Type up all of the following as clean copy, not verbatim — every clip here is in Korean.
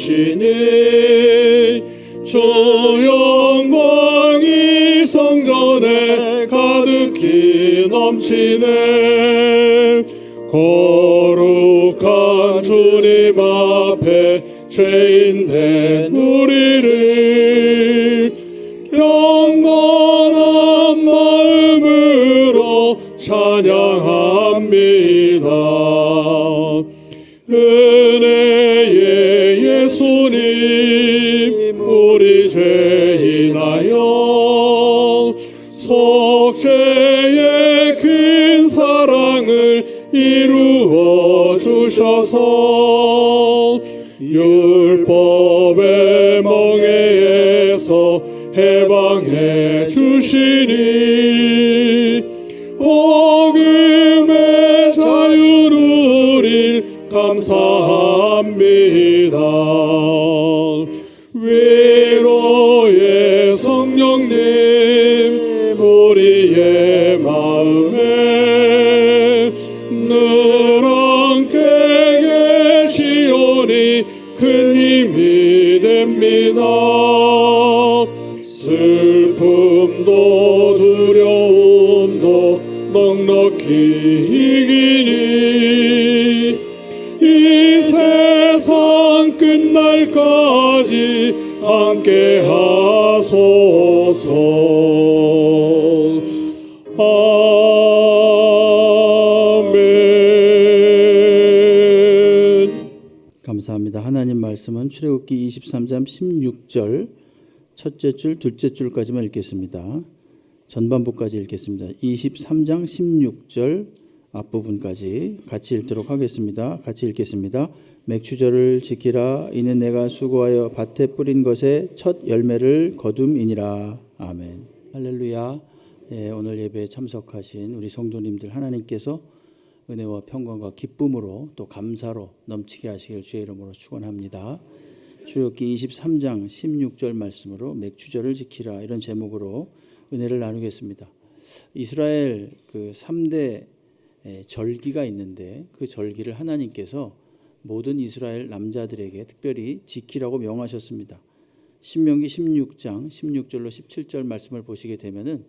주시니 주 영광이 성전에 가득히 넘치네. 거룩한 주님 앞에 죄인된 우리를 경건한 마음으로 찬양합니다. 은혜의 예수님 우리 죄 인하여 속죄의 큰 사랑을 이루어 주셔서 율법의 멍에에서 해방해 주시니 복음의 자유를 감사합니다. 위로의 성령님 우리의 마음에 늘 함께 계시오니 큰 힘이 됩니다. 슬픔도 두려움도 넉넉히 이기니 이 세상 끝날까지 함께 하소서. 아멘. 감사합니다. 하나님 말씀은 출애굽기 23장 16절 첫째 줄, 둘째 줄까지만 읽겠습니다. 전반부까지 읽겠습니다. 23장 16절 앞부분까지 같이 읽도록 하겠습니다. 같이 읽겠습니다. 맥추절을 지키라. 이는 내가 수고하여 밭에 뿌린 것의 첫 열매를 거둠이니라. 아멘. 할렐루야. 오늘 예배에 참석하신 우리 성도님들 하나님께서 은혜와 평강과 기쁨으로 또 감사로 넘치게 하시길 주의 이름으로 축원합니다. 출애굽기 23장 16절 말씀으로 맥추절을 지키라 이런 제목으로 은혜를 나누겠습니다. 이스라엘 그 3대 절기가 있는데 그 절기를 하나님께서 모든 이스라엘 남자들에게 특별히 지키라고 명하셨습니다. 신명기 16장 16절로 17절 말씀을 보시게 되면은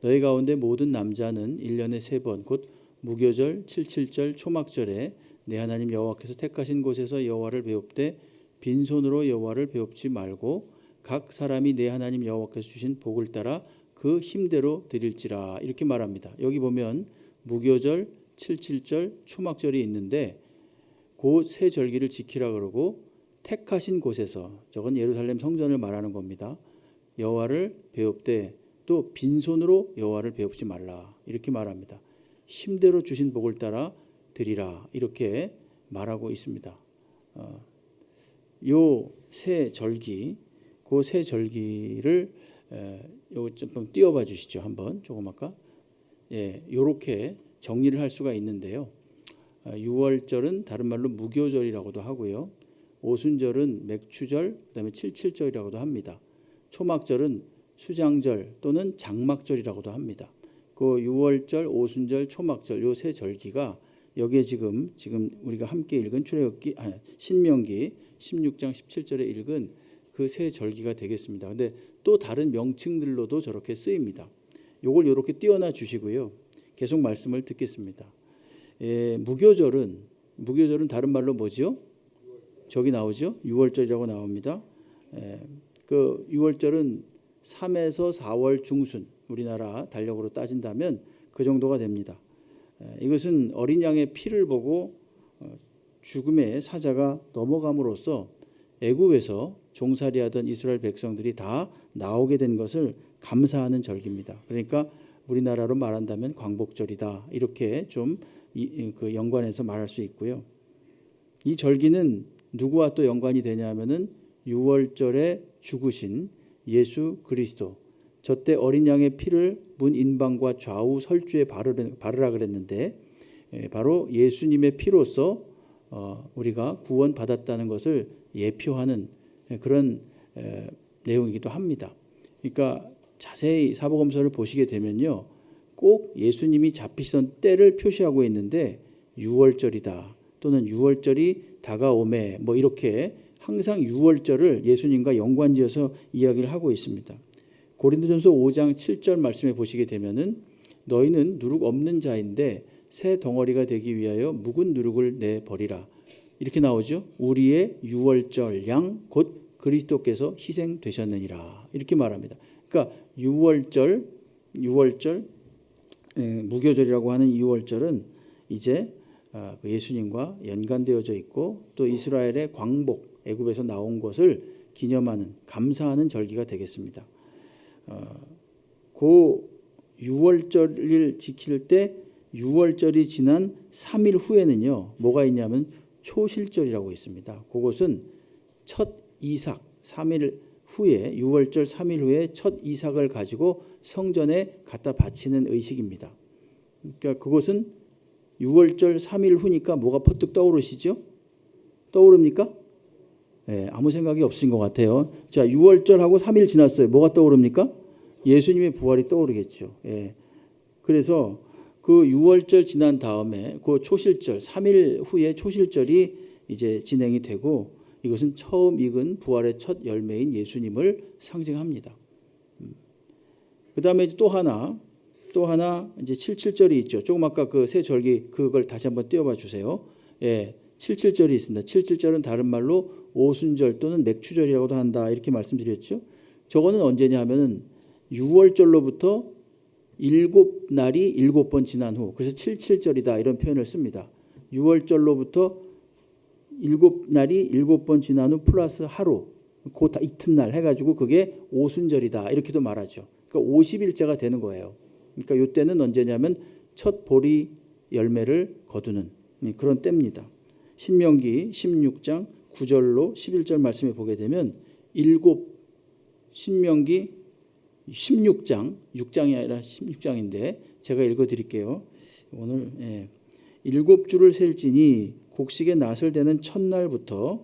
너희 가운데 모든 남자는 1년에 3번 곧 무교절, 77절, 초막절에 내 하나님 여호와께서 택하신 곳에서 여호와를 배웁되 빈손으로 여호와를 배웁지 말고 각 사람이 내 하나님 여호와께서 주신 복을 따라 그 힘대로 드릴지라 이렇게 말합니다. 여기 보면 무교절, 77절, 초막절이 있는데 그 세 절기를 지키라 그러고 택하신 곳에서 저건 예루살렘 성전을 말하는 겁니다. 여호와를 배웁되 또 빈손으로 여호와를 배웁지 말라 이렇게 말합니다. 힘대로 주신 복을 따라 드리라 이렇게 말하고 있습니다. 요 세 절기, 그 세 절기를 요거 좀 띄워봐 주시죠. 한번 조금 아까 요렇게 정리를 할 수가 있는데요. 6월절은 다른 말로 무교절이라고도 하고요. 오순절은 맥추절, 그다음에 77절이라고도 합니다. 초막절은 수장절 또는 장막절이라고도 합니다. 그 6월절, 오순절, 초막절 요 세 절기가 여기에 지금 우리가 함께 읽은 출애굽기 신명기 16장 17절에 읽은 그 세 절기가 되겠습니다. 근데 또 다른 명칭들로도 저렇게 쓰입니다. 요걸 이렇게 띄워놔 주시고요. 계속 말씀을 듣겠습니다. 무교절은 다른 말로 뭐죠? 저기 나오죠? 6월절이라고 나옵니다. 그 6월절은 3에서 4월 중순 우리나라 달력으로 따진다면 그 정도가 됩니다. 이것은 어린 양의 피를 보고 죽음의 사자가 넘어감으로써 애굽에서 종살이하던 이스라엘 백성들이 다 나오게 된 것을 감사하는 절기입니다. 그러니까 우리나라로 말한다면 광복절이다 이렇게 좀 그 연관해서 말할 수 있고요. 이 절기는 누구와 또 연관이 되냐면은 6월절에 죽으신 예수 그리스도, 저때 어린 양의 피를 문 인방과 좌우 설주에 바르라 그랬는데 바로 예수님의 피로서 우리가 구원받았다는 것을 예표하는 그런 내용이기도 합니다. 그러니까 자세히 사복음서를 보시게 되면요, 꼭 예수님이 잡히시던 때를 표시하고 있는데 6월절이다 또는 6월절이 다가오매 뭐 이렇게 항상 유월절을 예수님과 연관지어서 이야기를 하고 있습니다. 고린도전서 5장 7절 말씀에 보시게 되면은 너희는 누룩 없는 자인데 새 덩어리가 되기 위하여 묵은 누룩을 내버리라. 이렇게 나오죠. 우리의 유월절 양 곧 그리스도께서 희생되셨느니라. 이렇게 말합니다. 그러니까 유월절 무교절이라고 하는 유월절은 이제 예수님과 연관되어져 있고 또 이스라엘의 광복 애굽에서 나온 것을 기념하는 감사하는 절기가 되겠습니다. 그 유월절을 지킬 때 유월절이 지난 3일 후에는요. 뭐가 있냐면 초실절이라고 있습니다. 그것은 첫 이삭 3일 후에 유월절 3일 후에 첫 이삭을 가지고 성전에 갖다 바치는 의식입니다. 그러니까 그것은 유월절 3일 후니까 뭐가 퍼뜩 떠오르시죠? 떠오릅니까? 네, 아무 생각이 없으신 것 같아요. 자, 유월절하고 3일 지났어요. 뭐가 떠오릅니까? 예수님의 부활이 떠오르겠죠. 예. 그래서 그 유월절 지난 다음에 그 초실절 3일 후에 초실절이 이제 진행이 되고 이것은 처음 익은 부활의 첫 열매인 예수님을 상징합니다. 그다음에 또 하나 이제 77절이 있죠. 조금 아까 그 세 절기 그걸 다시 한번 띄워봐 주세요. 예, 77절이 있습니다. 77절은 다른 말로 오순절 또는 맥추절이라고도 한다 이렇게 말씀드렸죠. 저거는 언제냐 하면은 6월절로부터 7날이 7번 지난 후 그래서 77절이다 이런 표현을 씁니다. 6월절로부터 7날이 7번 지난 후 플러스 하루 그 이튿날 해가지고 그게 오순절이다 이렇게도 말하죠. 그러니까 50일째가 되는 거예요. 그러니까 이때는 언제냐면 첫 보리 열매를 거두는 그런 때입니다. 신명기 16장 9절로 11절 말씀에 보게 되면 신명기 16장 6장이 아니라 16장인데 제가 읽어드릴게요. 오늘 7주를 셀지니 곡식의 낫을 대는 첫날부터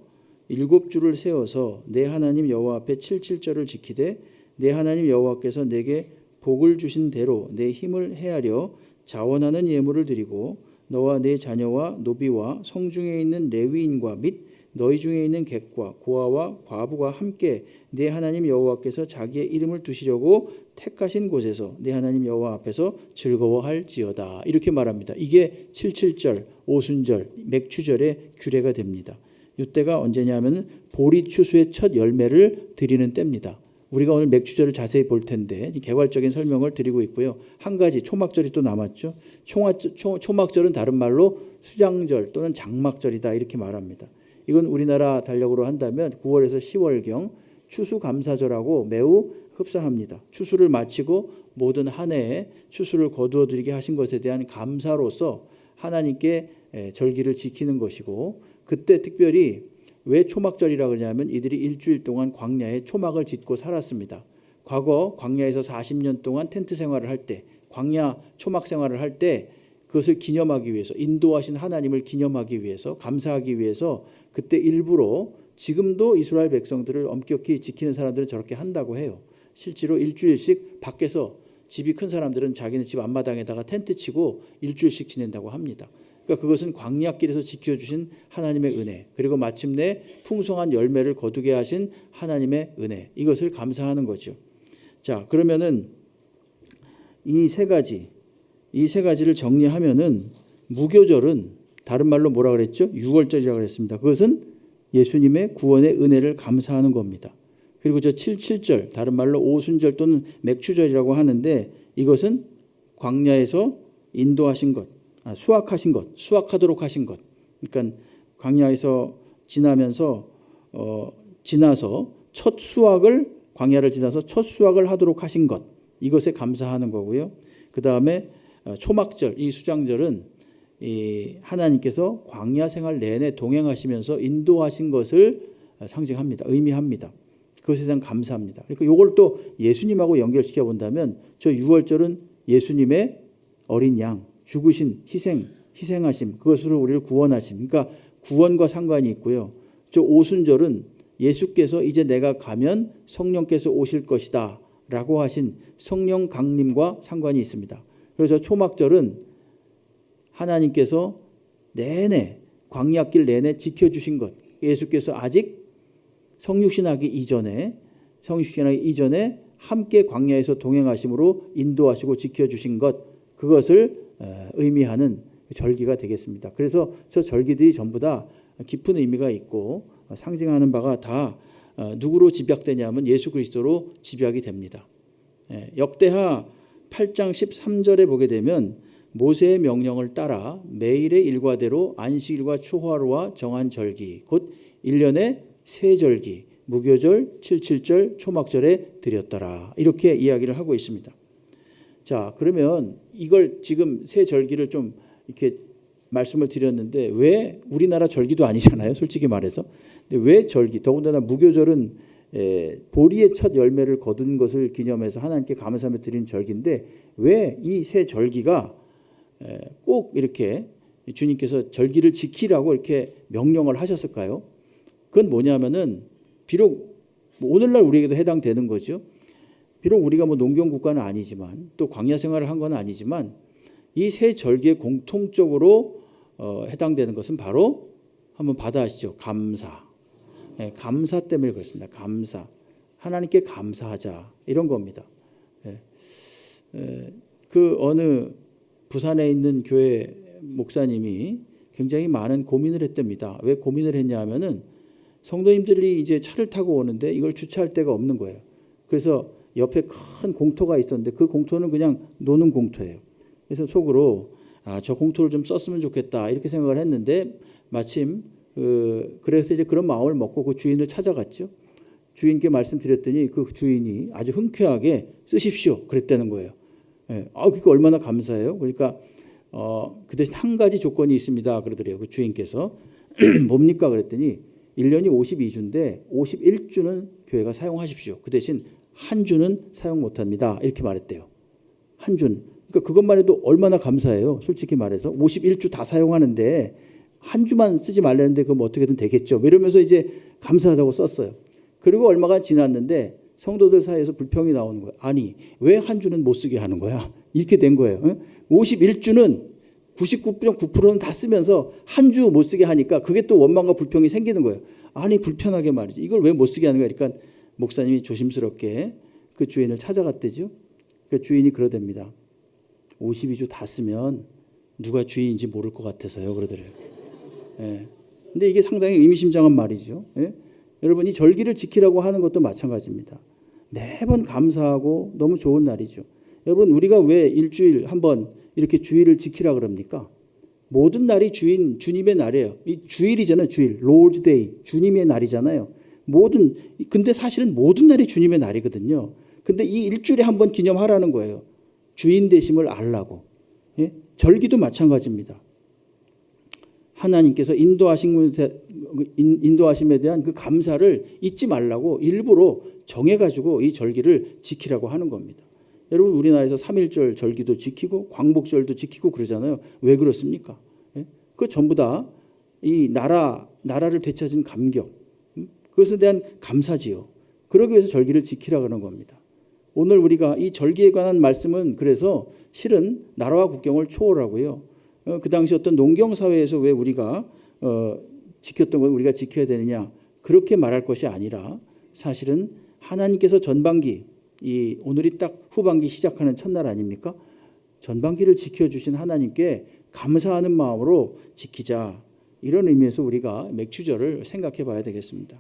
7주를 세워서 내 하나님 여호와 앞에 77절을 지키되 내 하나님 여호와께서 내게 복을 주신 대로 내 힘을 헤아려 자원하는 예물을 드리고 너와 내 자녀와 노비와 성중에 있는 레위인과 및 너희 중에 있는 객과 고아와 과부가 함께 내 하나님 여호와께서 자기의 이름을 두시려고 택하신 곳에서 내 하나님 여호와 앞에서 즐거워할지어다 이렇게 말합니다. 이게 77절, 오순절, 맥추절의 규례가 됩니다. 이때가 언제냐면 보리 추수의 첫 열매를 드리는 때입니다. 우리가 오늘 맥추절을 자세히 볼 텐데 개괄적인 설명을 드리고 있고요. 한 가지 초막절이 또 남았죠. 초막절은 다른 말로 수장절 또는 장막절이다 이렇게 말합니다. 이건 우리나라 달력으로 한다면 9월에서 10월경 추수감사절하고 매우 흡사합니다. 추수를 마치고 모든 한 해에 추수를 거두어 드리게 하신 것에 대한 감사로서 하나님께 절기를 지키는 것이고 그때 특별히 왜 초막절이라 그러냐면 이들이 일주일 동안 광야에 초막을 짓고 살았습니다. 과거 광야에서 40년 동안 텐트 생활을 할 때 광야 초막 생활을 할 때 그것을 기념하기 위해서 인도하신 하나님을 기념하기 위해서 감사하기 위해서 그때 일부러 지금도 이스라엘 백성들을 엄격히 지키는 사람들은 저렇게 한다고 해요. 실제로 일주일씩 밖에서 집이 큰 사람들은 자기네 집 앞마당에다가 텐트 치고 일주일씩 지낸다고 합니다. 그러니까 그것은 광야길에서 지켜주신 하나님의 은혜 그리고 마침내 풍성한 열매를 거두게 하신 하나님의 은혜 이것을 감사하는 거죠. 자 그러면은 이 세 가지를 정리하면은 무교절은 다른 말로 뭐라 그랬죠? 유월절이라고 그랬습니다. 그것은 예수님의 구원의 은혜를 감사하는 겁니다. 그리고 저 77절 다른 말로 오순절 또는 맥추절이라고 하는데 이것은 광야에서 인도하신 것, 수확하신 것, 수확하도록 하신 것. 그러니까 광야에서 지나서 첫 수확을 광야를 지나서 첫 수확을 하도록 하신 것. 이것에 감사하는 거고요. 그 다음에 초막절, 이 수장절은 이 하나님께서 광야 생활 내내 동행하시면서 인도하신 것을 상징합니다. 의미합니다. 그것에 대한 감사합니다. 그러니까 이걸 또 예수님하고 연결시켜 본다면 저 유월절은 예수님의 어린 양, 죽으신 희생하심, 그것으로 우리를 구원하심. 그러니까 구원과 상관이 있고요. 저 오순절은 예수께서 이제 내가 가면 성령께서 오실 것이다 라고 하신 성령 강림과 상관이 있습니다. 그래서 초막절은 하나님께서 내내 광야길 내내 지켜주신 것, 예수께서 아직 성육신하기 이전에 함께 광야에서 동행하심으로 인도하시고 지켜주신 그것을 의미하는 절기가 되겠습니다. 그래서 저 절기들이 전부 다 깊은 의미가 있고 상징하는 바가 다 누구로 집약되냐면 예수 그리스도로 집약이 됩니다. 역대하 8장 13절에 보게 되면 모세의 명령을 따라 매일의 일과대로 안식일과 초하루와 정한 절기 곧 1년의 세 절기 무교절, 칠칠절, 초막절에 드렸더라. 이렇게 이야기를 하고 있습니다. 자, 그러면 이걸 지금 세 절기를 좀 이렇게 말씀을 드렸는데 왜 우리나라 절기도 아니잖아요. 솔직히 말해서. 근데 왜 절기? 더군다나 무교절은 보리의 첫 열매를 거둔 것을 기념해서 하나님께 감사하며 드리는 절기인데 왜 이 세 절기가 꼭 이렇게 주님께서 절기를 지키라고 이렇게 명령을 하셨을까요? 그건 뭐냐면은 비록 오늘날 우리에게도 해당되는 거죠. 비록 우리가 뭐 농경 국가는 아니지만 또 광야 생활을 한 건 아니지만 이 세 절기에 공통적으로 해당되는 것은 바로 한번 받아하시죠. 감사. 감사 때문에 그렇습니다. 감사. 하나님께 감사하자 이런 겁니다. 그 어느 부산에 있는 교회 목사님이 굉장히 많은 고민을 했답니다. 왜 고민을 했냐 하면은 성도님들이 이제 차를 타고 오는데 이걸 주차할 데가 없는 거예요. 그래서 옆에 큰 공터가 있었는데 그 공터는 그냥 노는 공터예요. 그래서 속으로 저 공터를 좀 썼으면 좋겠다 이렇게 생각을 했는데 마침 그래서 이제 그런 마음을 먹고 그 주인을 찾아갔죠. 주인께 말씀드렸더니 그 주인이 아주 흔쾌하게 쓰십시오 그랬다는 거예요. 그게 얼마나 감사해요. 그러니까 그 대신 한 가지 조건이 있습니다 그러더래요. 그 주인께서 뭡니까 그랬더니 1년이 52주인데 51주는 교회가 사용하십시오. 그 대신 한 주는 사용 못합니다. 이렇게 말했대요. 한 주는. 그러니까 그것만 해도 얼마나 감사해요. 솔직히 말해서 51주 다 사용하는데 한 주만 쓰지 말라는데 그럼 어떻게든 되겠죠. 이러면서 이제 감사하다고 썼어요. 그리고 얼마가 지났는데 성도들 사이에서 불평이 나오는 거예요. 아니 왜 한 주는 못 쓰게 하는 거야? 이렇게 된 거예요. 51주는 99.9%는 다 쓰면서 한 주 못 쓰게 하니까 그게 또 원망과 불평이 생기는 거예요. 아니 불편하게 말이지. 이걸 왜 못 쓰게 하는 거야? 그러니까 목사님이 조심스럽게 그 주인을 찾아갔대죠. 그 주인이 그러답니다. 52주 다 쓰면 누가 주인인지 모를 것 같아서요. 그러더래요. 근데 이게 상당히 의미심장한 말이죠. 여러분 이 절기를 지키라고 하는 것도 마찬가지입니다. 매번 감사하고 너무 좋은 날이죠. 여러분 우리가 왜 일주일 한번 이렇게 주일을 지키라 그럽니까? 모든 날이 주님의 날이에요. 이 주일이잖아요. 주일, Lord's Day, 주님의 날이잖아요. 근데 사실은 모든 날이 주님의 날이거든요. 근데 이 일주일에 한번 기념하라는 거예요. 주인 되심을 알라고. 절기도 마찬가지입니다. 하나님께서 인도하심에 대한 그 감사를 잊지 말라고 일부러 정해가지고 이 절기를 지키라고 하는 겁니다. 여러분 우리나라에서 3.1절 절기도 지키고 광복절도 지키고 그러잖아요. 왜 그렇습니까? 그 전부 다 이 나라를 되찾은 감격, 그것에 대한 감사지요. 그러기 위해서 절기를 지키라 그러는 겁니다. 오늘 우리가 이 절기에 관한 말씀은 그래서 실은 나라와 국경을 초월하고요. 그 당시 어떤 농경 사회에서 왜 우리가 지켰던 걸 우리가 지켜야 되느냐 그렇게 말할 것이 아니라 사실은 하나님께서 전반기 오늘이 딱 후반기 시작하는 첫날 아닙니까? 전반기를 지켜주신 하나님께 감사하는 마음으로 지키자 이런 의미에서 우리가 맥추절을 생각해 봐야 되겠습니다.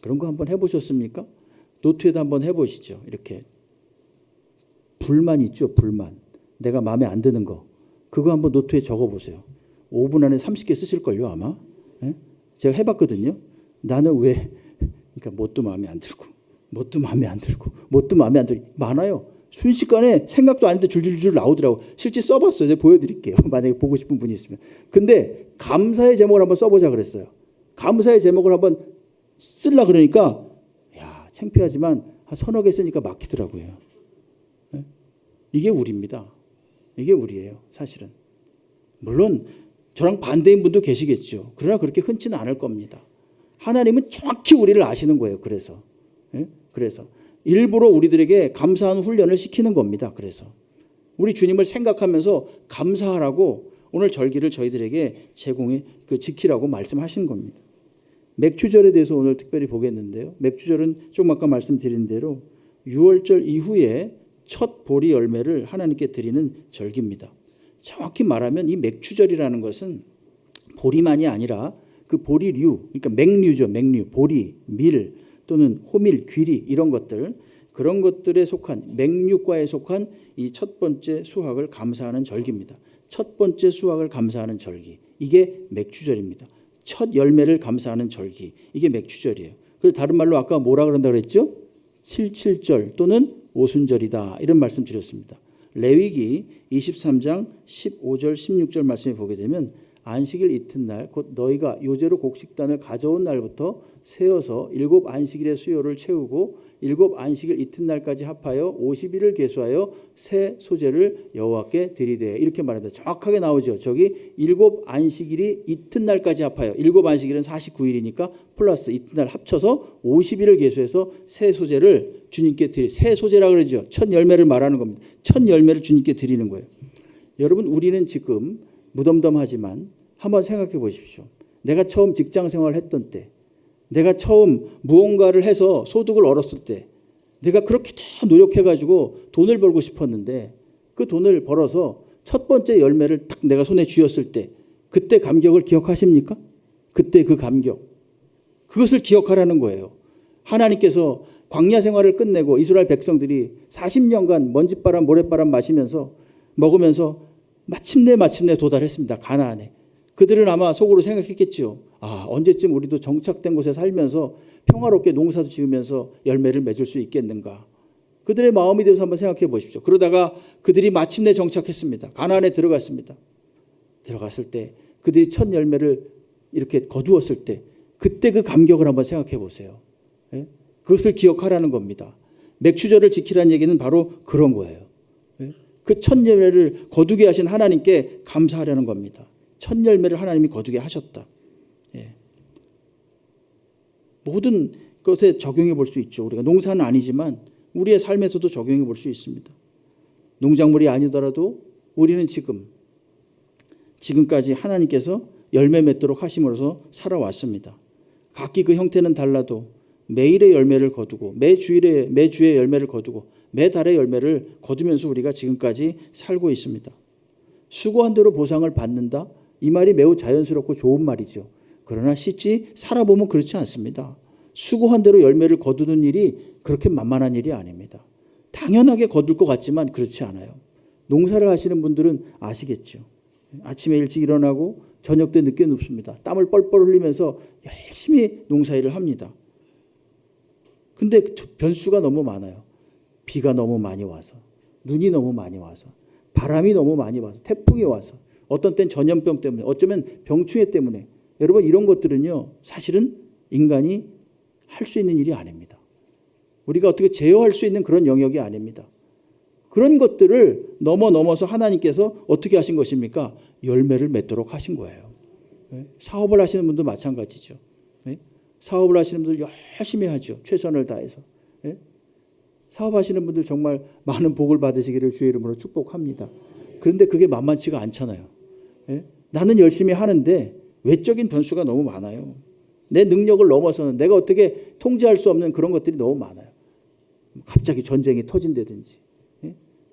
그런 거 한번 해보셨습니까? 노트에다 한번 해보시죠. 이렇게 불만 있죠. 불만. 내가 마음에 안 드는 거. 그거 한번 노트에 적어보세요. 5분 안에 30개 쓰실걸요 아마. 제가 해봤거든요. 나는 왜 그러니까 뭣도 마음에 안 들고 뭣도 마음에 안 들고 뭣도 마음에 안 들고 많아요. 순식간에 생각도 안 했는데 줄줄줄 나오더라고. 실제 써봤어요. 제가 보여드릴게요. 만약에 보고 싶은 분이 있으면. 근데 감사의 제목을 한번 써보자 그랬어요. 감사의 제목을 한번 쓰려 그러니까 야 창피하지만 한 서너 개 쓰니까 막히더라고요. 이게 우리입니다. 이게 우리예요. 사실은. 물론 저랑 반대인 분도 계시겠죠. 그러나 그렇게 흔치는 않을 겁니다. 하나님은 정확히 우리를 아시는 거예요. 그래서 일부러 우리들에게 감사하는 훈련을 시키는 겁니다. 그래서 우리 주님을 생각하면서 감사하라고 오늘 절기를 저희들에게 지키라고 말씀하신 겁니다. 맥추절에 대해서 오늘 특별히 보겠는데요. 맥추절은 조금 아까 말씀드린 대로 유월절 이후에 첫 보리 열매를 하나님께 드리는 절기입니다. 정확히 말하면 이 맥추절이라는 것은 보리만이 아니라 그 보리류, 그러니까 맥류죠. 맥류, 보리, 밀 또는 호밀, 귀리 이런 것들, 그런 것들에 속한 맥류과에 속한 이 첫 번째 수확을 감사하는 절기입니다. 첫 번째 수확을 감사하는 절기, 이게 맥추절입니다. 첫 열매를 감사하는 절기, 이게 맥추절이에요. 그리고 다른 말로 아까 뭐라 그런다 그랬죠? 칠칠절 또는 오순절이다, 이런 말씀 드렸습니다. 레위기 23장 15절 16절 말씀에 보게 되면 안식일 이튿날 곧 너희가 요제로 곡식단을 가져온 날부터 세어서 7 안식일의 수요를 채우고 7 안식일 이튿날까지 합하여 50일을 계수하여 새 소재를 여호와께 드리되, 이렇게 말합니다. 정확하게 나오죠. 저기 7 안식일이 이튿날까지 합하여, 7 안식일은 49일이니까 플러스 이튿날 합쳐서 50일을 계수해서 새 소재를 주님께 드리, 새 소재라 그러죠. 첫 열매를 말하는 겁니다. 첫 열매를 주님께 드리는 거예요. 여러분, 우리는 지금 무덤덤하지만 한번 생각해 보십시오. 내가 처음 직장 생활을 했던 때, 내가 처음 무언가를 해서 소득을 얻었을 때, 내가 그렇게 다 노력해가지고 돈을 벌고 싶었는데 그 돈을 벌어서 첫 번째 열매를 딱 내가 손에 쥐었을 때 그때 감격을 기억하십니까? 그때 그 감격, 그것을 기억하라는 거예요. 하나님께서 광야 생활을 끝내고 이스라엘 백성들이 40년간 먼지바람 모래바람 마시면서 먹으면서 마침내 도달했습니다. 가나안에. 그들은 아마 속으로 생각했겠지요. 아, 언제쯤 우리도 정착된 곳에 살면서 평화롭게 농사도 지으면서 열매를 맺을 수 있겠는가. 그들의 마음이 되어서 한번 생각해 보십시오. 그러다가 그들이 마침내 정착했습니다. 가나안에 들어갔습니다. 들어갔을 때 그들이 첫 열매를 이렇게 거두었을 때 그때 그 감격을 한번 생각해 보세요. 예? 그것을 기억하라는 겁니다. 맥추절을 지키라는 얘기는 바로 그런 거예요. 예? 그 첫 열매를 거두게 하신 하나님께 감사하려는 겁니다. 첫 열매를 하나님이 거두게 하셨다. 예. 모든 것에 적용해 볼 수 있죠. 우리가 농사는 아니지만 우리의 삶에서도 적용해 볼 수 있습니다. 농작물이 아니더라도 우리는 지금까지 하나님께서 열매 맺도록 하심으로써 살아왔습니다. 각기 그 형태는 달라도 매일의 열매를 거두고 매주의 열매를 거두고 매달의 열매를 거두면서 우리가 지금까지 살고 있습니다. 수고한 대로 보상을 받는다? 이 말이 매우 자연스럽고 좋은 말이죠. 그러나 실제 살아보면 그렇지 않습니다. 수고한 대로 열매를 거두는 일이 그렇게 만만한 일이 아닙니다. 당연하게 거둘 것 같지만 그렇지 않아요. 농사를 하시는 분들은 아시겠죠. 아침에 일찍 일어나고 저녁 때 늦게 눕습니다. 땀을 뻘뻘 흘리면서 열심히 농사일을 합니다. 근데 변수가 너무 많아요. 비가 너무 많이 와서, 눈이 너무 많이 와서, 바람이 너무 많이 와서, 태풍이 와서, 어떤 땐 전염병 때문에, 어쩌면 병충해 때문에, 여러분 이런 것들은요 사실은 인간이 할 수 있는 일이 아닙니다. 우리가 어떻게 제어할 수 있는 그런 영역이 아닙니다. 그런 것들을 넘어서 하나님께서 어떻게 하신 것입니까? 열매를 맺도록 하신 거예요. 사업을 하시는 분도 마찬가지죠. 사업을 하시는 분들 열심히 하죠. 최선을 다해서. 사업하시는 분들 정말 많은 복을 받으시기를 주의 이름으로 축복합니다. 그런데 그게 만만치가 않잖아요. 나는 열심히 하는데 외적인 변수가 너무 많아요. 내 능력을 넘어서는 내가 어떻게 통제할 수 없는 그런 것들이 너무 많아요. 갑자기 전쟁이 터진다든지,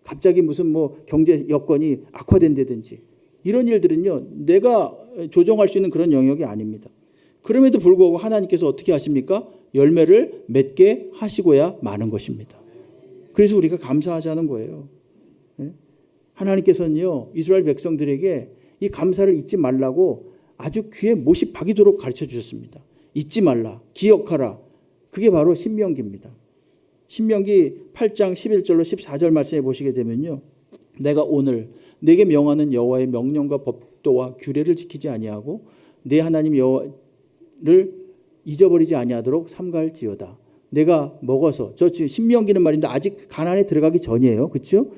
갑자기 무슨 경제 여건이 악화된다든지, 이런 일들은요 내가 조정할 수 있는 그런 영역이 아닙니다. 그럼에도 불구하고 하나님께서 어떻게 하십니까? 열매를 맺게 하시고야 마는 것입니다. 그래서 우리가 감사하자는 거예요. 하나님께서는요 이스라엘 백성들에게 이 감사를 잊지 말라고 아주 귀에 못이 박이도록 가르쳐 주셨습니다. 잊지 말라, 기억하라. 그게 바로 신명기입니다. 신명기 8장 11절로 14절 말씀해 보시게 되면요, 내가 오늘 내게 명하는 여호와의 명령과 법도와 규례를 지키지 아니하고 내 하나님 여호와를 잊어버리지 아니하도록 삼가할지어다. 내가 먹어서, 저 지금 신명기는 말인데 아직 가나안에 들어가기 전이에요. 그렇죠?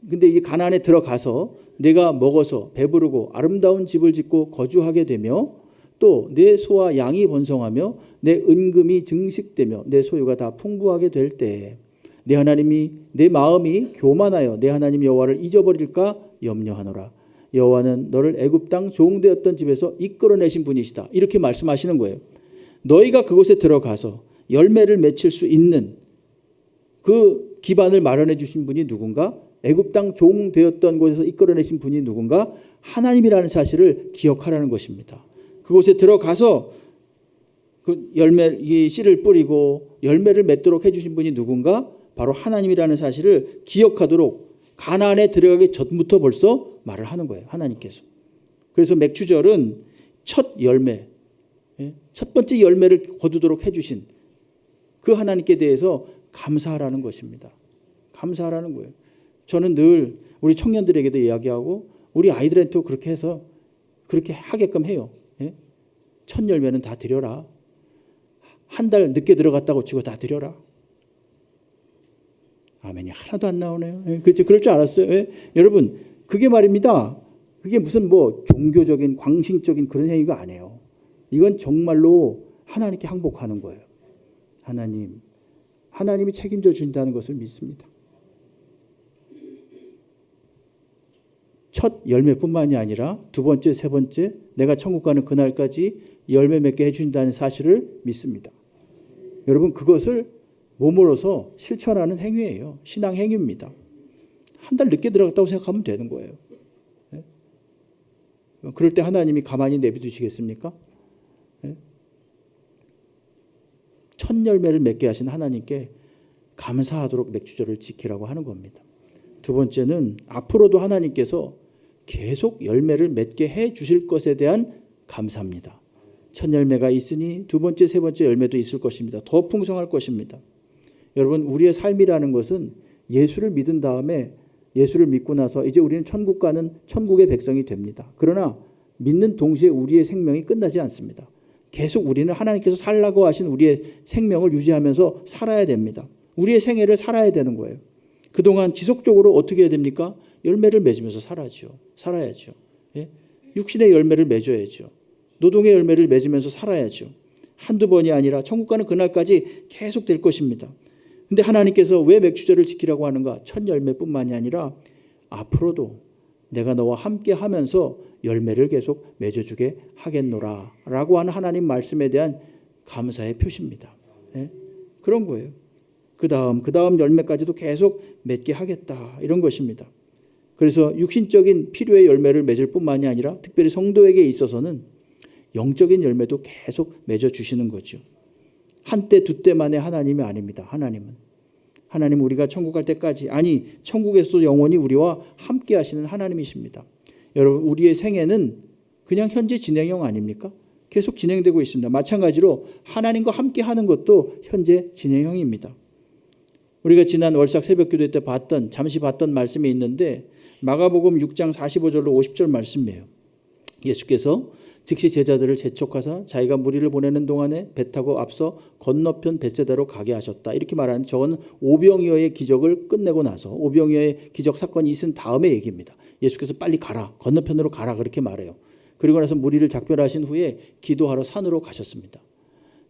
근데 이 가나안에 들어가서 내가 먹어서 배부르고 아름다운 집을 짓고 거주하게 되며 또 내 소와 양이 번성하며 내 은금이 증식되며 내 소유가 다 풍부하게 될 때에 내 하나님이 내 마음이 교만하여 내 하나님 여호와를 잊어버릴까 염려하노라. 여호와는 너를 애굽 땅 종되었던 집에서 이끌어내신 분이시다. 이렇게 말씀하시는 거예요. 너희가 그곳에 들어가서 열매를 맺힐 수 있는 그 기반을 마련해 주신 분이 누군가? 애굽 땅 종 되었던 곳에서 이끌어내신 분이 누군가? 하나님이라는 사실을 기억하라는 것입니다. 그곳에 들어가서 그 열매, 이 씨를 뿌리고 열매를 맺도록 해주신 분이 누군가? 바로 하나님이라는 사실을 기억하도록 가나안에 들어가기 전부터 벌써 말을 하는 거예요. 하나님께서. 그래서 맥주절은 첫 열매, 첫 번째 열매를 거두도록 해주신 그 하나님께 대해서 감사하라는 것입니다. 감사하라는 거예요. 저는 늘 우리 청년들에게도 이야기하고 우리 아이들한테도 그렇게 해서 그렇게 하게끔 해요. 첫 열매는 다 드려라. 한 달 늦게 들어갔다고 치고 다 드려라. 아멘이 하나도 안 나오네요. 그렇죠. 그럴 줄 알았어요. 여러분, 그게 말입니다. 그게 무슨 뭐 종교적인 광신적인 그런 행위가 아니에요. 이건 정말로 하나님께 항복하는 거예요. 하나님이 책임져 준다는 것을 믿습니다. 첫 열매뿐만이 아니라 두 번째, 세 번째 내가 천국 가는 그날까지 열매 맺게 해준다는 사실을 믿습니다. 여러분, 그것을 몸으로서 실천하는 행위예요. 신앙 행위입니다. 한 달 늦게 들어갔다고 생각하면 되는 거예요. 그럴 때 하나님이 가만히 내비두시겠습니까? 첫 열매를 맺게 하신 하나님께 감사하도록 맥주절을 지키라고 하는 겁니다. 두 번째는 앞으로도 하나님께서 계속 열매를 맺게 해 주실 것에 대한 감사입니다. 첫 열매가 있으니 두 번째, 세 번째 열매도 있을 것입니다. 더 풍성할 것입니다. 여러분, 우리의 삶이라는 것은 예수를 믿은 다음에 예수를 믿고 나서 이제 우리는 천국 가는 천국의 백성이 됩니다. 그러나 믿는 동시에 우리의 생명이 끝나지 않습니다. 계속 우리는 하나님께서 살라고 하신 우리의 생명을 유지하면서 살아야 됩니다. 우리의 생애를 살아야 되는 거예요. 그동안 지속적으로 어떻게 해야 됩니까? 열매를 맺으면서 살아야죠. 육신의 열매를 맺어야죠. 노동의 열매를 맺으면서 살아야죠. 한두 번이 아니라 천국 가는 그날까지 계속 될 것입니다. 근데 하나님께서 왜 맥주절을 지키라고 하는가? 첫 열매뿐만이 아니라 앞으로도 내가 너와 함께 하면서 열매를 계속 맺어주게 하겠노라 라고 하는 하나님 말씀에 대한 감사의 표시입니다. 그런 거예요. 그 다음 열매까지도 계속 맺게 하겠다, 이런 것입니다. 그래서 육신적인 필요의 열매를 맺을 뿐만이 아니라 특별히 성도에게 있어서는 영적인 열매도 계속 맺어주시는 거죠. 한때 두때만의 하나님이 아닙니다. 하나님은 우리가 천국 갈 때까지, 아니 천국에서도 영원히 우리와 함께 하시는 하나님이십니다. 여러분, 우리의 생애는 그냥 현재 진행형 아닙니까? 계속 진행되고 있습니다. 마찬가지로 하나님과 함께 하는 것도 현재 진행형입니다. 우리가 지난 월삭 새벽기도 때 잠시 봤던 말씀이 있는데 마가복음 6장 45절로 50절 말씀이에요. 예수께서 즉시 제자들을 재촉하사 자기가 무리를 보내는 동안에 배 타고 앞서 건너편 벳세다로 가게 하셨다. 이렇게 말하는, 저건 오병이어의 기적을 끝내고 나서 오병이어의 기적 사건이 있은 다음의 얘기입니다. 예수께서 빨리 가라, 건너편으로 가라, 그렇게 말해요. 그리고 나서 무리를 작별하신 후에 기도하러 산으로 가셨습니다.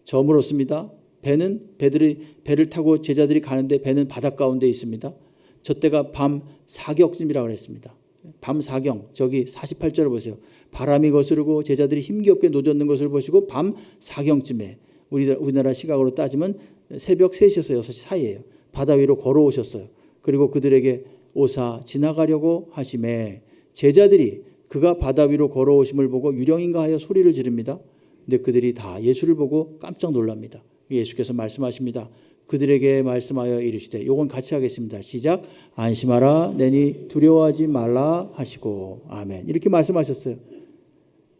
저물었습니다. 배를 타고 제자들이 가는데 배는 바닷가운데 있습니다. 저 때가 밤 사경쯤이라고 했습니다. 밤 사경, 저기 48절을 보세요. 바람이 거스르고 제자들이 힘겹게 노젓는 것을 보시고 밤 사경쯤에, 우리나라 시각으로 따지면 새벽 3시에서 6시 사이예요. 바다 위로 걸어오셨어요. 그리고 그들에게 오사 지나가려고 하심에 제자들이 그가 바다 위로 걸어오심을 보고 유령인가 하여 소리를 지릅니다. 근데 그들이 다 예수를 보고 깜짝 놀랍니다. 예수께서 말씀하십니다. 그들에게 말씀하여 이르시되, 요건 같이 하겠습니다. 시작. 안심하라, 내니 두려워하지 말라 하시고. 아멘. 이렇게 말씀하셨어요.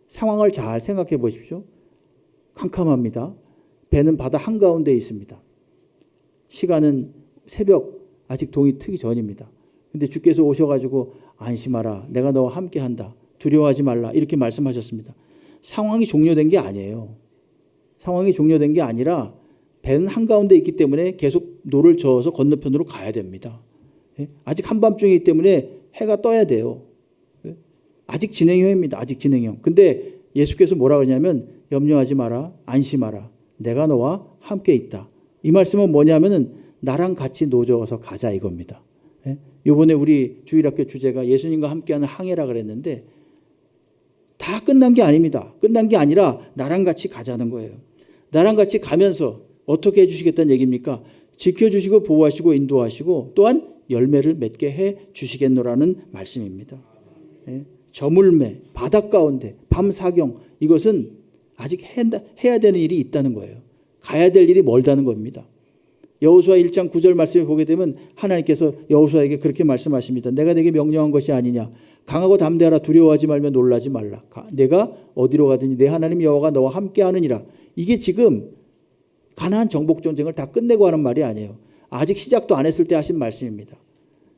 상황을 잘 생각해 보십시오. 캄캄합니다. 배는 바다 한가운데 있습니다. 시간은 새벽, 아직 동이 트기 전입니다. 근데 주께서 오셔가지고 안심하라, 내가 너와 함께한다, 두려워하지 말라, 이렇게 말씀하셨습니다. 상황이 종료된 게 아니에요. 상황이 종료된 게 아니라 배는 한가운데 있기 때문에 계속 노를 저어서 건너편으로 가야 됩니다. 아직 한밤중이기 때문에 해가 떠야 돼요. 아직 진행형입니다. 아직 진행형. 근데 예수께서 뭐라 그러냐면 염려하지 마라, 안심하라, 내가 너와 함께 있다. 이 말씀은 뭐냐면은 나랑 같이 노저어서 가자, 이겁니다. 이번에 우리 주일학교 주제가 예수님과 함께하는 항해라 그랬는데 다 끝난 게 아닙니다. 끝난 게 아니라 나랑 같이 가자는 거예요. 나랑 같이 가면서 어떻게 해주시겠다는 얘기입니까? 지켜주시고 보호하시고 인도하시고 또한 열매를 맺게 해주시겠노라는 말씀입니다. 예? 저물매, 바닷 가운데, 밤사경, 이것은 아직 해야 되는 일이 있다는 거예요. 가야 될 일이 멀다는 겁니다. 여호수아 1장 9절 말씀을 보게 되면 하나님께서 여호수아에게 그렇게 말씀하십니다. 내가 내게 명령한 것이 아니냐. 강하고 담대하라. 두려워하지 말며 놀라지 말라. 내가 어디로 가든지 내 하나님 여호와가 너와 함께 하느니라. 이게 지금 가나안 정복 전쟁을 다 끝내고 하는 말이 아니에요. 아직 시작도 안 했을 때 하신 말씀입니다.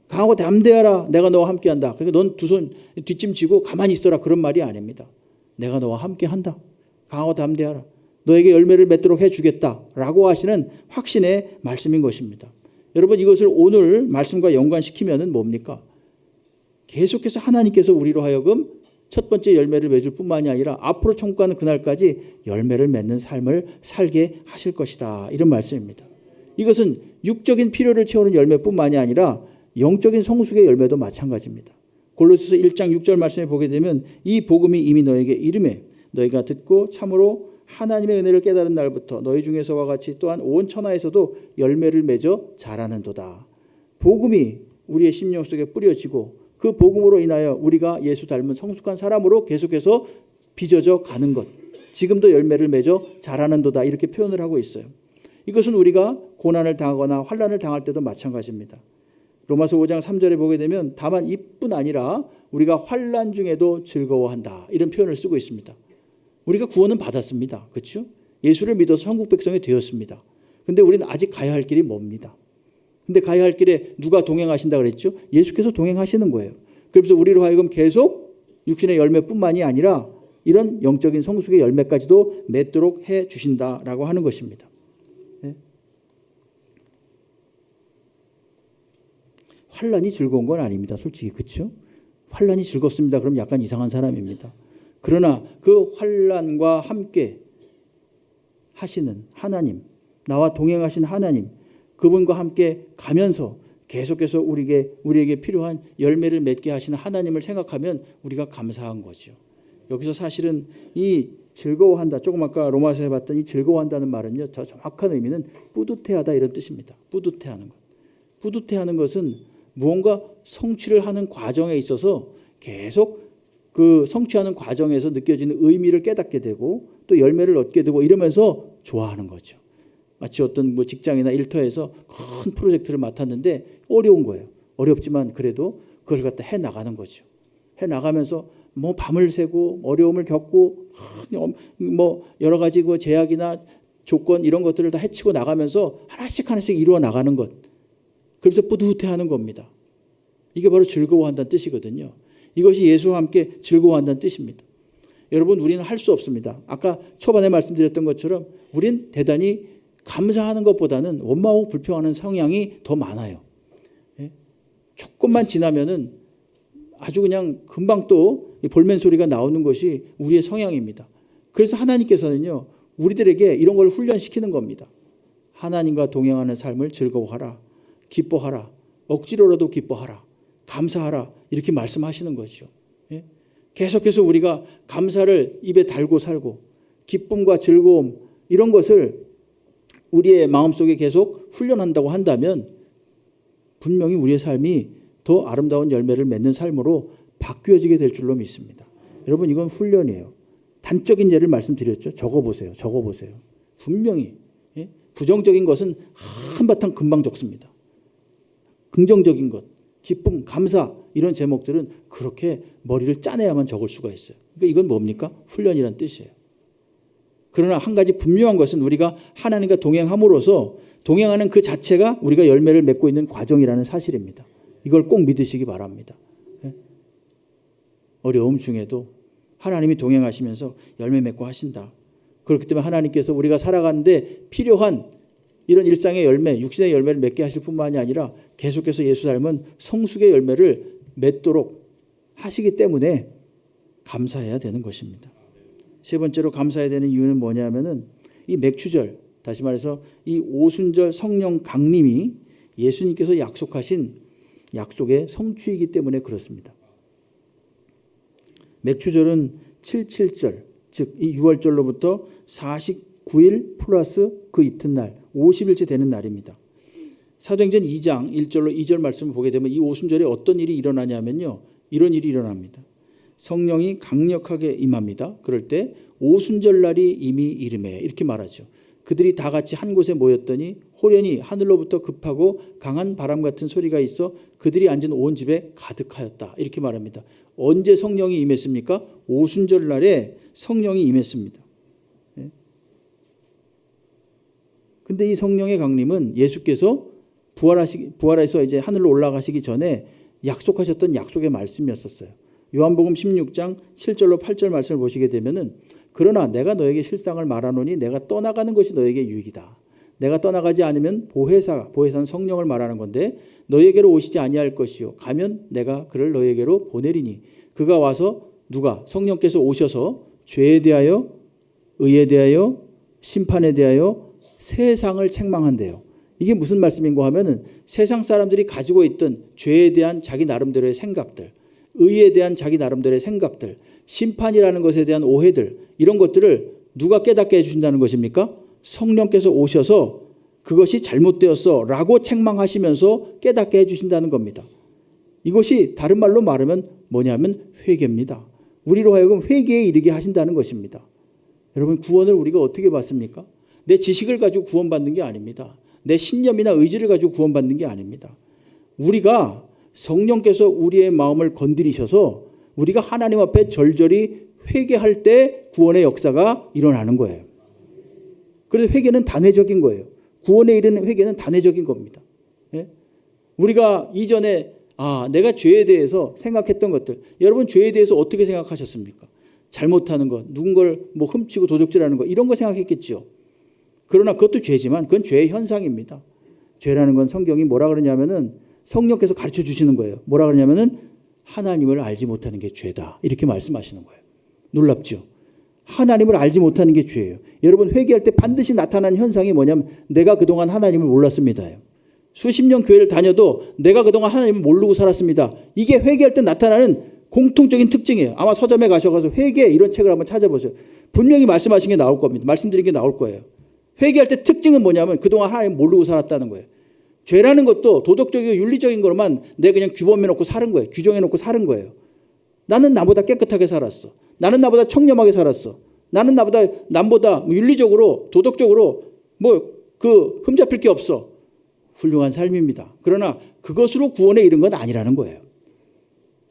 강하고 담대하라. 내가 너와 함께 한다. 그러니까 넌 두 손 뒷짐지고 가만히 있어라. 그런 말이 아닙니다. 내가 너와 함께 한다. 강하고 담대하라. 너에게 열매를 맺도록 해주겠다라고 하시는 확신의 말씀인 것입니다. 여러분, 이것을 오늘 말씀과 연관시키면은 뭡니까? 계속해서 하나님께서 우리로 하여금 첫 번째 열매를 맺을 뿐만이 아니라 앞으로 천국하는 그날까지 열매를 맺는 삶을 살게 하실 것이다. 이런 말씀입니다. 이것은 육적인 필요를 채우는 열매뿐만이 아니라 영적인 성숙의 열매도 마찬가지입니다. 골로새서 1장 6절 말씀에 보게 되면 이 복음이 이미 너에게 이름에 너희가 듣고 참으로 하나님의 은혜를 깨달은 날부터 너희 중에서와 같이 또한 온 천하에서도 열매를 맺어 자라는도다. 복음이 우리의 심령 속에 뿌려지고 그 복음으로 인하여 우리가 예수 닮은 성숙한 사람으로 계속해서 빚어져 가는 것. 지금도 열매를 맺어 자라는도다. 이렇게 표현을 하고 있어요. 이것은 우리가 고난을 당하거나 환난을 당할 때도 마찬가지입니다. 로마서 5장 3절에 보게 되면 다만 이뿐 아니라 우리가 환난 중에도 즐거워한다. 이런 표현을 쓰고 있습니다. 우리가 구원은 받았습니다. 그렇죠? 예수를 믿어서 천국 백성이 되었습니다. 근데 우리는 아직 가야 할 길이 멉니다. 근데 가야 할 길에 누가 동행하신다 그랬죠? 예수께서 동행하시는 거예요. 그래서 우리로 하여금 계속 육신의 열매뿐만이 아니라 이런 영적인 성숙의 열매까지도 맺도록 해 주신다라고 하는 것입니다. 네? 환난이 즐거운 건 아닙니다. 솔직히 그렇죠? 환난이 즐겁습니다. 그럼 약간 이상한 사람입니다. 그러나 그 환난과 함께 하시는 하나님, 나와 동행하신 하나님, 그분과 함께 가면서 계속해서 우리에게 필요한 열매를 맺게 하시는 하나님을 생각하면 우리가 감사한 거죠. 여기서 사실은 이 즐거워한다, 조금 아까 로마서에 봤던 이 즐거워한다는 말은요, 더 정확한 의미는 뿌듯해하다 이런 뜻입니다. 뿌듯해하는 것. 뿌듯해하는 것은 무언가 성취를 하는 과정에 있어서 계속 그 성취하는 과정에서 느껴지는 의미를 깨닫게 되고 또 열매를 얻게 되고 이러면서 좋아하는 거죠. 마치 어떤 직장이나 일터에서 큰 프로젝트를 맡았는데 어려운 거예요. 어렵지만 그래도 그걸 갖다 해 나가는 거죠. 해 나가면서 밤을 새고 어려움을 겪고 여러 가지 제약이나 조건 이런 것들을 다 헤치고 나가면서 하나씩 이루어 나가는 것. 그래서 뿌듯해하는 겁니다. 이게 바로 즐거워한다는 뜻이거든요. 이것이 예수와 함께 즐거워한다는 뜻입니다. 여러분, 우리는 할 수 없습니다. 아까 초반에 말씀드렸던 것처럼 우린 대단히 감사하는 것보다는 원망하고 불평하는 성향이 더 많아요. 조금만 지나면은 아주 그냥 금방 또 볼멘 소리가 나오는 것이 우리의 성향입니다. 그래서 하나님께서는요, 우리들에게 이런 걸 훈련시키는 겁니다. 하나님과 동행하는 삶을 즐거워하라, 기뻐하라, 억지로라도 기뻐하라, 감사하라, 이렇게 말씀하시는 거죠. 계속해서 우리가 감사를 입에 달고 살고 기쁨과 즐거움 이런 것을 우리의 마음속에 계속 훈련한다고 한다면 분명히 우리의 삶이 더 아름다운 열매를 맺는 삶으로 바뀌어지게 될 줄로 믿습니다. 여러분, 이건 훈련이에요. 단적인 예를 말씀드렸죠. 적어보세요. 분명히 부정적인 것은 한바탕 금방 적습니다. 긍정적인 것, 기쁨, 감사 이런 제목들은 그렇게 머리를 짜내야만 적을 수가 있어요. 그러니까 이건 뭡니까? 훈련이란 뜻이에요. 그러나 한 가지 분명한 것은 우리가 하나님과 동행함으로써 동행하는 그 자체가 우리가 열매를 맺고 있는 과정이라는 사실입니다. 이걸 꼭 믿으시기 바랍니다. 어려움 중에도 하나님이 동행하시면서 열매 맺고 하신다. 그렇기 때문에 하나님께서 우리가 살아가는데 필요한 이런 일상의 열매, 육신의 열매를 맺게 하실 뿐만이 아니라 계속해서 예수 닮은 성숙의 열매를 맺도록 하시기 때문에 감사해야 되는 것입니다. 세 번째로 감사해야 되는 이유는 뭐냐면은 이 맥추절, 다시 말해서 이 오순절 성령 강림이 예수님께서 약속하신 약속의 성취이기 때문에 그렇습니다. 맥추절은 7.7절, 즉 이 6월절로부터 9일 플러스 그 이튿날 50일째 되는 날입니다. 사도행전 2장 1절로 2절 말씀을 보게 되면 이 오순절에 어떤 일이 일어나냐면요. 이런 일이 일어납니다. 성령이 강력하게 임합니다. 그럴 때 오순절 날이 이미 이르매 이렇게 말하죠. 그들이 다 같이 한 곳에 모였더니 호련히 하늘로부터 급하고 강한 바람 같은 소리가 있어 그들이 앉은 온 집에 가득하였다. 이렇게 말합니다. 언제 성령이 임했습니까? 오순절 날에 성령이 임했습니다. 근데 이 성령의 강림은 예수께서 부활해서 이제 하늘로 올라가시기 전에 약속하셨던 약속의 말씀이었었어요. 요한복음 16장 7절로 8절 말씀을 보시게 되면은 그러나 내가 너에게 실상을 말하노니 내가 떠나가는 것이 너에게 유익이다. 내가 떠나가지 않으면 보혜사는 성령을 말하는 건데 너에게로 오시지 아니할 것이요 가면 내가 그를 너에게로 보내리니 그가 와서 누가 성령께서 오셔서 죄에 대하여 의에 대하여 심판에 대하여 세상을 책망한대요. 이게 무슨 말씀인가 하면은 세상 사람들이 가지고 있던 죄에 대한 자기 나름대로의 생각들, 의에 대한 자기 나름대로의 생각들, 심판이라는 것에 대한 오해들 이런 것들을 누가 깨닫게 해주신다는 것입니까? 성령께서 오셔서 그것이 잘못되었어 라고 책망하시면서 깨닫게 해주신다는 겁니다. 이것이 다른 말로 말하면 뭐냐면 회개입니다. 우리로 하여금 회개에 이르게 하신다는 것입니다. 여러분 구원을 우리가 어떻게 받습니까? 내 지식을 가지고 구원받는 게 아닙니다. 내 신념이나 의지를 가지고 구원받는 게 아닙니다. 우리가 성령께서 우리의 마음을 건드리셔서 우리가 하나님 앞에 절절히 회개할 때 구원의 역사가 일어나는 거예요. 그래서 회개는 단회적인 거예요. 구원에 이르는 회개는 단회적인 겁니다. 예? 우리가 이전에 내가 죄에 대해서 생각했던 것들, 여러분 죄에 대해서 어떻게 생각하셨습니까? 잘못하는 것, 누군가를 훔치고 도둑질하는 것 이런 거 생각했겠죠. 그러나 그것도 죄지만 그건 죄의 현상입니다. 죄라는 건 성경이 뭐라 그러냐면은 성령께서 가르쳐 주시는 거예요. 뭐라 그러냐면은 하나님을 알지 못하는 게 죄다. 이렇게 말씀하시는 거예요. 놀랍죠? 하나님을 알지 못하는 게 죄예요. 여러분 회개할 때 반드시 나타나는 현상이 뭐냐면 내가 그동안 하나님을 몰랐습니다. 수십 년 교회를 다녀도 내가 그동안 하나님을 모르고 살았습니다. 이게 회개할 때 나타나는 공통적인 특징이에요. 아마 서점에 가셔서 회개 이런 책을 한번 찾아보세요. 분명히 말씀하신 게 나올 겁니다. 말씀드린 게 나올 거예요. 회개할 때 특징은 뭐냐면 그동안 하나님 모르고 살았다는 거예요. 죄라는 것도 도덕적이고 윤리적인 거로만 내가 그냥 규범해놓고 사는 거예요. 규정해놓고 사는 거예요. 나는 나보다 깨끗하게 살았어. 나는 나보다 청렴하게 살았어. 나는 남보다 윤리적으로 도덕적으로 흠잡힐 게 없어. 훌륭한 삶입니다. 그러나 그것으로 구원에 이른 건 아니라는 거예요.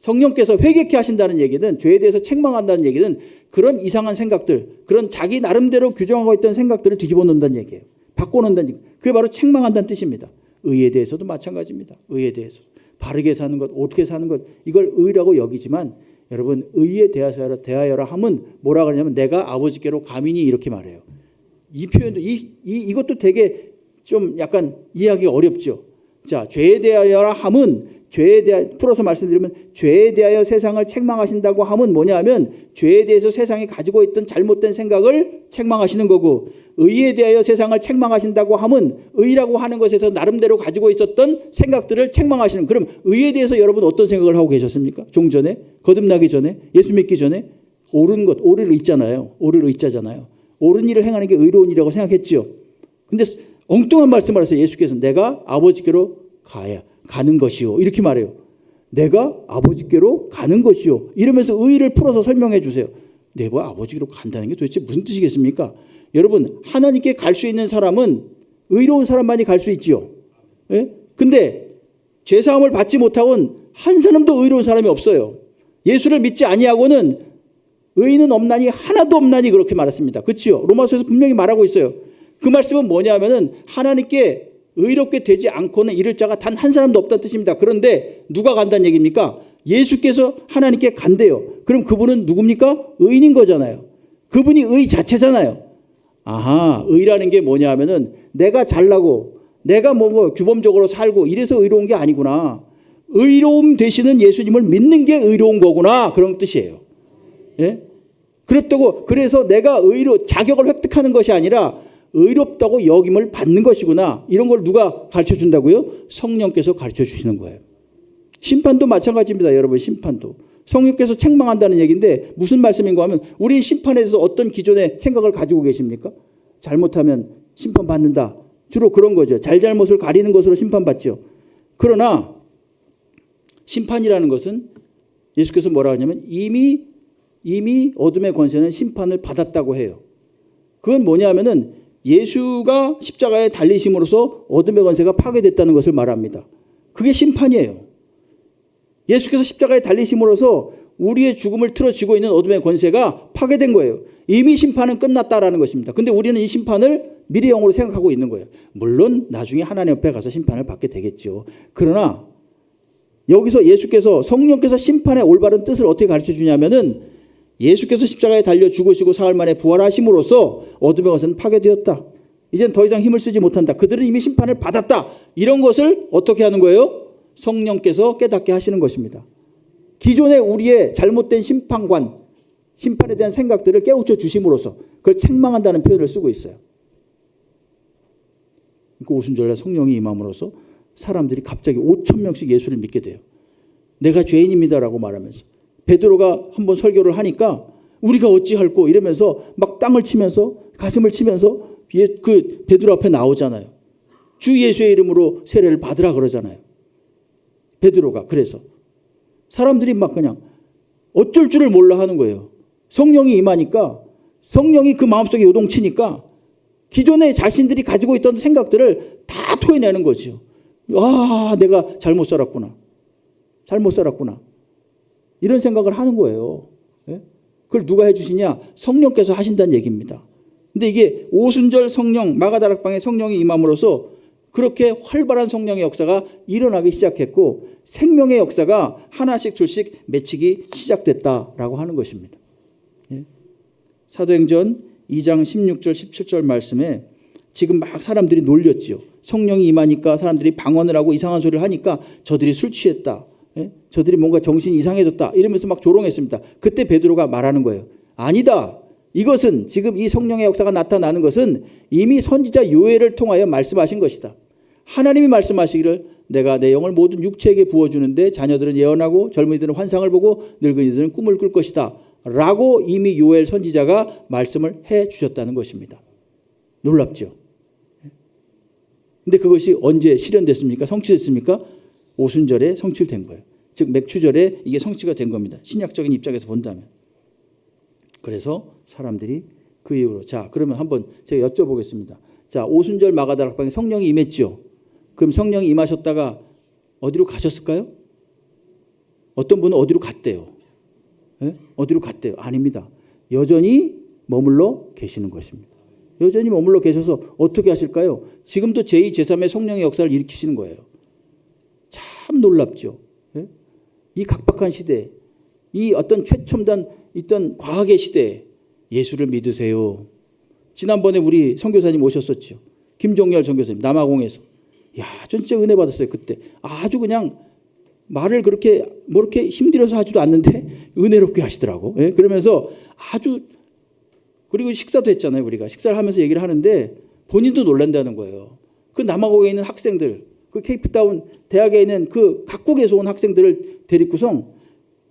성령께서 회개케 하신다는 얘기는 죄에 대해서 책망한다는 얘기는 그런 이상한 생각들, 그런 자기 나름대로 규정하고 있던 생각들을 뒤집어 놓는다는 얘기예요. 바꿔놓는다는 얘기. 그게 바로 책망한다는 뜻입니다. 의에 대해서도 마찬가지입니다. 의에 대해서. 바르게 사는 것, 옳게 사는 것 이걸 의라고 여기지만 여러분 의에 대하여라 함은 뭐라 그러냐면 내가 아버지께로 가미니 이렇게 말해요. 이 표현도 이것도 되게 좀 약간 이해하기 어렵죠. 자, 죄에 대하여라 함은 풀어서 말씀드리면 죄에 대하여 세상을 책망하신다고 함은 뭐냐 하면 죄에 대해서 세상이 가지고 있던 잘못된 생각을 책망하시는 거고 의에 대하여 세상을 책망하신다고 함은 의라고 하는 것에서 나름대로 가지고 있었던 생각들을 책망하시는 그럼 의에 대해서 여러분 어떤 생각을 하고 계셨습니까? 종전에 거듭나기 전에 예수 믿기 전에 옳은 것 옳을 의자잖아요. 옳을 의자잖아요. 옳은 일을 행하는 게 의로운 일이라고 생각했죠. 근데 엉뚱한 말씀을 하세요. 예수께서 내가 아버지께로 가는 것이요. 이렇게 말해요. 내가 아버지께로 가는 것이요. 이러면서 의를 풀어서 설명해 주세요. 내가 아버지께로 간다는 게 도대체 무슨 뜻이겠습니까? 여러분 하나님께 갈 수 있는 사람은 의로운 사람만이 갈 수 있지요. 예? 근데 죄사함을 받지 못하고는 한 사람도 의로운 사람이 없어요. 예수를 믿지 아니하고는 의인은 없나니 하나도 없나니 그렇게 말했습니다. 그렇지요? 로마서에서 분명히 말하고 있어요. 그 말씀은 뭐냐면은 하나님께 의롭게 되지 않고는 이를 자가 단 한 사람도 없다는 뜻입니다. 그런데 누가 간다는 얘기입니까? 예수께서 하나님께 간대요. 그럼 그분은 누굽니까? 의인인 거잖아요. 그분이 의 자체잖아요. 의라는 게 뭐냐 하면은 내가 잘나고 내가 규범적으로 살고 이래서 의로운 게 아니구나. 의로움 되시는 예수님을 믿는 게 의로운 거구나. 그런 뜻이에요. 예? 그래서 내가 자격을 획득하는 것이 아니라 의롭다고 여김을 받는 것이구나. 이런 걸 누가 가르쳐 준다고요? 성령께서 가르쳐 주시는 거예요. 심판도 마찬가지입니다. 여러분 심판도. 성령께서 책망한다는 얘기인데 무슨 말씀인가 하면 우린 심판에 대해서 어떤 기존의 생각을 가지고 계십니까? 잘못하면 심판받는다. 주로 그런 거죠. 잘잘못을 가리는 것으로 심판받죠. 그러나 심판이라는 것은 예수께서 뭐라 하냐면 이미 어둠의 권세는 심판을 받았다고 해요. 그건 뭐냐면은 예수가 십자가에 달리심으로써 어둠의 권세가 파괴됐다는 것을 말합니다. 그게 심판이에요. 예수께서 십자가에 달리심으로써 우리의 죽음을 틀어쥐고 있는 어둠의 권세가 파괴된 거예요. 이미 심판은 끝났다라는 것입니다. 근데 우리는 이 심판을 미래형으로 생각하고 있는 거예요. 물론 나중에 하나님 앞에 가서 심판을 받게 되겠죠. 그러나 여기서 예수께서 성령께서 심판의 올바른 뜻을 어떻게 가르쳐 주냐면은 예수께서 십자가에 달려 죽으시고 사흘 만에 부활하심으로써 어둠의 것은 파괴되었다. 이젠 더 이상 힘을 쓰지 못한다. 그들은 이미 심판을 받았다. 이런 것을 어떻게 하는 거예요? 성령께서 깨닫게 하시는 것입니다. 기존의 우리의 잘못된 심판관, 심판에 대한 생각들을 깨우쳐 주심으로써 그걸 책망한다는 표현을 쓰고 있어요. 그 오순절날 성령이 임함으로써 사람들이 갑자기 5,000명씩 예수를 믿게 돼요. 내가 죄인입니다라고 말하면서. 베드로가 한번 설교를 하니까 우리가 어찌할꼬 이러면서 막 땅을 치면서 가슴을 치면서 그 베드로 앞에 나오잖아요. 주 예수의 이름으로 세례를 받으라 그러잖아요. 베드로가. 그래서 사람들이 막 그냥 어쩔 줄을 몰라 하는 거예요. 성령이 임하니까, 성령이 그 마음속에 요동치니까 기존에 자신들이 가지고 있던 생각들을 다 토해내는 거죠. 아, 내가 잘못 살았구나. 잘못 살았구나. 이런 생각을 하는 거예요. 예? 그걸 누가 해주시냐? 성령께서 하신다는 얘기입니다. 근데 이게 오순절 성령, 마가다락방에 성령이 임함으로써 그렇게 활발한 성령의 역사가 일어나기 시작했고 생명의 역사가 하나씩 둘씩 맺히기 시작됐다라고 하는 것입니다. 예? 사도행전 2장 16절 17절 말씀에 지금 막 사람들이 놀렸지요. 성령이 임하니까 사람들이 방언을 하고 이상한 소리를 하니까 저들이 술 취했다. 예? 저들이 뭔가 정신이 이상해졌다. 이러면서 막 조롱했습니다. 그때 베드로가 말하는 거예요. 아니다. 이것은 지금 이 성령의 역사가 나타나는 것은 이미 선지자 요엘을 통하여 말씀하신 것이다. 하나님이 말씀하시기를 내가 내 영을 모든 육체에게 부어주는데 자녀들은 예언하고 젊은이들은 환상을 보고 늙은이들은 꿈을 꿀 것이다. 라고 이미 요엘 선지자가 말씀을 해 주셨다는 것입니다. 놀랍죠? 근데 그것이 언제 실현됐습니까? 성취됐습니까? 오순절에 성취된 거예요. 즉 맥추절에 이게 성취가 된 겁니다. 신약적인 입장에서 본다면. 그래서 사람들이 그 이후로 자 그러면 한번 제가 여쭤보겠습니다. 자 오순절 마가다락방에 성령이 임했죠. 그럼 성령이 임하셨다가 어디로 가셨을까요? 어떤 분은 어디로 갔대요. 예? 어디로 갔대요? 아닙니다. 여전히 머물러 계시는 것입니다. 여전히 머물러 계셔서 어떻게 하실까요? 지금도 제2, 제3의 성령의 역사를 일으키시는 거예요. 참 놀랍죠. 예? 이 각박한 시대, 이 어떤 최첨단 있던 과학의 시대에 예수를 믿으세요. 지난번에 우리 선교사님 오셨었죠. 김종열 선교사님 남아공에서. 야, 진짜 은혜 받았어요. 그때 아주 그냥 말을 그렇게 힘들어서 하지도 않는데 은혜롭게 하시더라고. 예? 그러면서 아주 그리고 식사도 했잖아요. 우리가 식사를 하면서 얘기를 하는데 본인도 놀란다는 거예요. 그 남아공에 있는 학생들, 그 케이프타운 대학에 있는 그 각국에서 온 학생들을 데리고서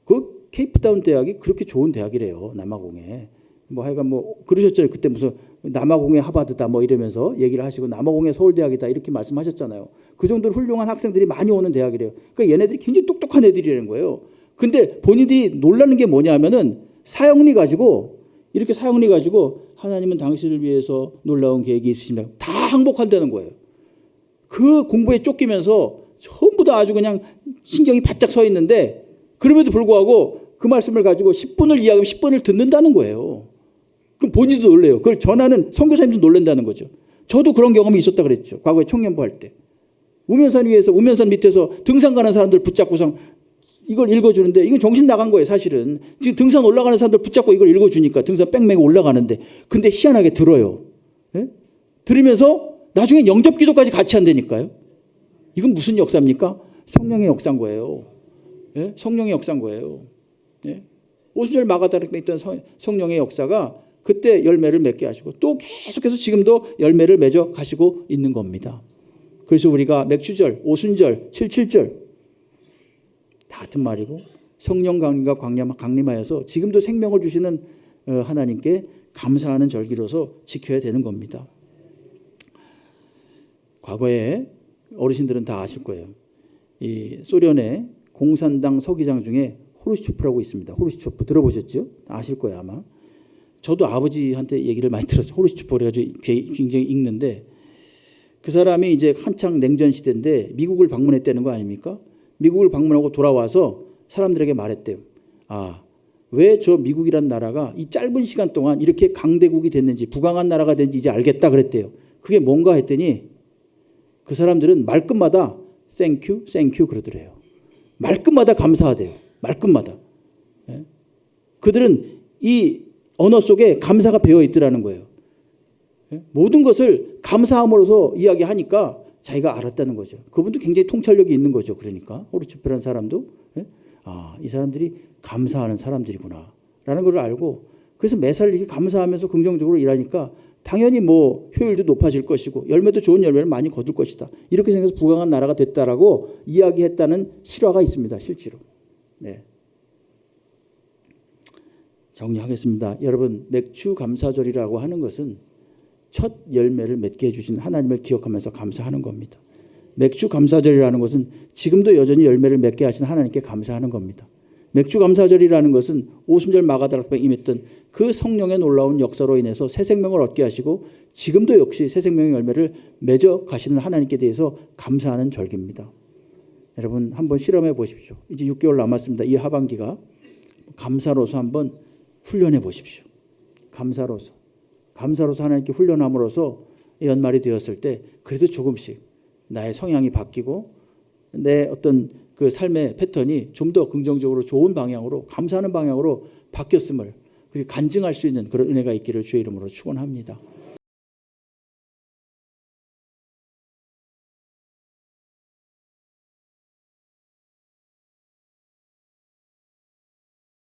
그 케이프타운 대학이 그렇게 좋은 대학이래요. 남아공에. 뭐 하여간 뭐 그러셨잖아요. 그때 무슨 남아공의 하버드다 뭐 이러면서 얘기를 하시고 남아공의 서울대학이다 이렇게 말씀하셨잖아요. 그 정도로 훌륭한 학생들이 많이 오는 대학이래요. 그러니까 얘네들이 굉장히 똑똑한 애들이라는 거예요. 근데 본인들이 놀라는 게 뭐냐 하면은 사형리 가지고 하나님은 당신을 위해서 놀라운 계획이 있으십니다. 다 항복한다는 거예요. 그 공부에 쫓기면서 전부 다 아주 그냥 신경이 바짝 서 있는데 그럼에도 불구하고 그 말씀을 가지고 10분을 이야기하면 10분을 듣는다는 거예요. 그럼 본인도 놀래요. 그걸 전하는 선교사님도 놀란다는 거죠. 저도 그런 경험이 있었다 그랬죠. 과거에 청년부 할 때. 우면산 밑에서 등산 가는 사람들 붙잡고서 이걸 읽어주는데 이건 정신 나간 거예요. 사실은. 지금 등산 올라가는 사람들 붙잡고 이걸 읽어주니까 등산 뺑뺑이 올라가는데 근데 희한하게 들어요. 예? 들으면서 나중에 영접기도까지 같이 한다니까요. 이건 무슨 역사입니까? 성령의 역사인 거예요. 예? 성령의 역사인 거예요. 예? 오순절 마가다락방에 있던 성령의 역사가 그때 열매를 맺게 하시고 또 계속해서 지금도 열매를 맺어 가시고 있는 겁니다. 그래서 우리가 맥추절, 오순절, 77절 다 같은 말이고 성령 강림과 강림하여서 지금도 생명을 주시는 하나님께 감사하는 절기로서 지켜야 되는 겁니다. 과거에 어르신들은 다 아실 거예요. 이 소련의 공산당 서기장 중에 호르시초프라고 있습니다. 호르시초프 들어보셨죠? 아실 거예요 아마. 저도 아버지한테 얘기를 많이 들었어요. 호르시초프 그래가지고 굉장히 읽는데 그 사람이 이제 한창 냉전 시대인데 미국을 방문했다는 거 아닙니까? 미국을 방문하고 돌아와서 사람들에게 말했대요. 아, 왜 저 미국이란 나라가 이 짧은 시간 동안 이렇게 강대국이 됐는지 부강한 나라가 됐는지 이제 알겠다 그랬대요. 그게 뭔가 했더니 그 사람들은 말끝마다 땡큐, 땡큐 그러더래요. 말끝마다 감사하대요. 말끝마다. 예? 그들은 이 언어 속에 감사가 배어 있더라는 거예요. 예? 모든 것을 감사함으로써 이야기하니까 자기가 알았다는 거죠. 그분도 굉장히 통찰력이 있는 거죠. 그러니까 호르츠프라는 사람도 예? 아, 이 사람들이 감사하는 사람들이구나 라는 걸 알고 그래서 매살 이렇게 감사하면서 긍정적으로 일하니까 당연히 뭐 효율도 높아질 것이고 열매도 좋은 열매를 많이 거둘 것이다. 이렇게 생각해서 부강한 나라가 됐다라고 이야기했다는 실화가 있습니다. 실제로. 네. 정리하겠습니다. 여러분 맥주 감사절이라고 하는 것은 첫 열매를 맺게 해주신 하나님을 기억하면서 감사하는 겁니다. 맥주 감사절이라는 것은 지금도 여전히 열매를 맺게 하신 하나님께 감사하는 겁니다. 맥주 감사절이라는 것은 오순절 마가다락방에 임했던 그 성령의 놀라운 역사로 인해서 새 생명을 얻게 하시고 지금도 역시 새 생명의 열매를 맺어 가시는 하나님께 대해서 감사하는 절기입니다. 여러분 한번 실험해 보십시오. 이제 6개월 남았습니다. 이 하반기가 감사로서 한번 훈련해 보십시오. 감사로서 하나님께 훈련함으로써 연말이 되었을 때 그래도 조금씩 나의 성향이 바뀌고 내 어떤 그 삶의 패턴이 좀 더 긍정적으로 좋은 방향으로 감사하는 방향으로 바뀌었음을 간증할 수 있는 그런 은혜가 있기를 주의 이름으로 축원합니다.